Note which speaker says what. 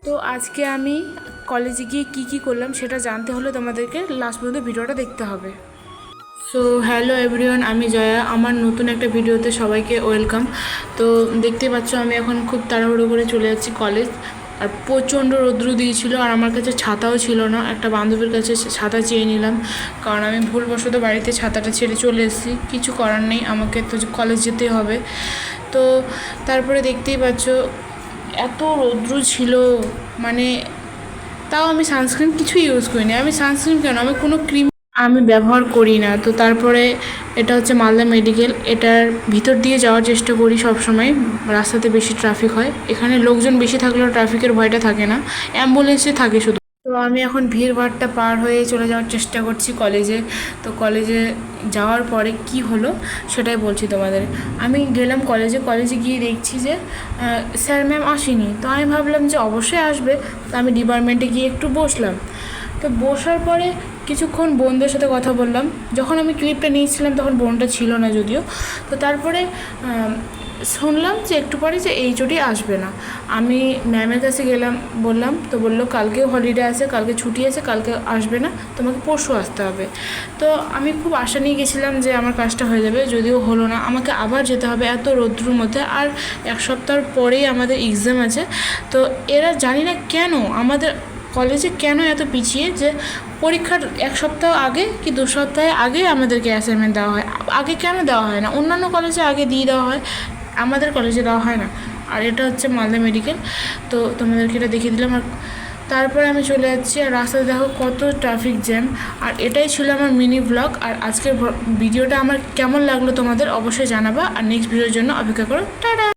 Speaker 1: তো আজকে আমি কলেজে গিয়ে কী করলাম সেটা জানতে হলে তোমাদেরকে লাস্ট পর্যন্ত ভিডিওটা দেখতে হবে। সো হ্যালো এভরিওয়ান, আমি জয়া। আমার নতুন একটা ভিডিওতে সবাইকে ওয়েলকাম। তো দেখতেই পাচ্ছ আমি এখন খুব তাড়াহুড়ো করে চলে যাচ্ছি কলেজ। আর প্রচণ্ড রৌদ্র দিয়েছিল, আর আমার কাছে ছাতাও ছিল না। একটা বান্ধবীর কাছে ছাতা চেয়ে নিলাম, কারণ আমি ভুলবশত বাড়িতে ছাতাটা ছেড়ে চলে এসেছি। কিছু করার নেই, আমাকে তো কলেজ যেতে হবে। তো তারপরে দেখতেই পাচ্ছ এত রৌদ্র ছিল, মানে তাও আমি সানস্ক্রিন কিছুই ইউজ করিনি। আমি সানস্ক্রিন কেন, আমি কোনো ক্রিম আমি ব্যবহার করি না। তো তারপরে এটা হচ্ছে মালদা মেডিকেল, এটার ভিতর দিয়ে যাওয়ার চেষ্টা করি সব সময়। রাস্তাতে বেশি ট্রাফিক হয়, এখানে লোকজন বেশি থাকলেও ট্রাফিকের ভয়টা থাকে না, অ্যাম্বুলেন্সে থাকে শুধু। তো আমি এখন ভিড়ভাড়টা পার হয়ে চলে যাওয়ার চেষ্টা করছি কলেজে। তো কলেজে যাওয়ার পরে কি হলো সেটাই বলছি তোমাদের। আমি গেলাম কলেজে গিয়ে দেখছি যে স্যার ম্যাম আসেনি। তো আমি ভাবলাম যে অবশ্যই আসবে, তো আমি ডিপার্টমেন্টে গিয়ে একটু বসলাম। তো বসার পরে কিছুক্ষণ বোনদের সাথে কথা বললাম। যখন আমি ক্লিপটা নিয়েছিলাম তখন বোনটা ছিল না যদিও। তো তারপরে শুনলাম যে একটু পরে যে এইচওডি আসবে না। আমি ম্যামের কাছে গেলাম, বললাম, তো বললো কালকেও হলিডে আছে, কালকে ছুটি আছে, কালকে আসবে না, তোমাকে পরশু আসতে হবে। তো আমি খুব আশা নিয়ে গেছিলাম যে আমার কাজটা হয়ে যাবে, যদিও হলো না। আমাকে আবার যেতে হবে এত রৌদ্রের মধ্যে, আর এক সপ্তাহ পরেই আমাদের এক্সাম আছে। তো এরা জানি না কেন আমাদের কলেজে কেন এত পিছিয়ে, যে পরীক্ষার এক সপ্তাহ আগে কি 2 সপ্তাহে আগে আমাদেরকে অ্যাসাইনমেন্ট দেওয়া হয়। আগে কেন দেওয়া হয় না? অন্যান্য কলেজে আগে দিয়ে দেওয়া হয়, আমাদের কলেজে দেওয়া হয় না। আর এটা হচ্ছে মালদা মেডিকেল। তো তোমাদেরকে এটা দেখিয়ে দিলাম। আর তারপরে আমি চলে যাচ্ছি, আর রাস্তায় দেখো কত ট্রাফিক জ্যাম। আর এটাই ছিল আমার মিনি ব্লগ। আর আজকের ভিডিওটা আমার কেমন লাগলো তোমাদের অবশ্যই জানাবা, আর নেক্সট ভিডিওর জন্য অপেক্ষা করো। টাটা।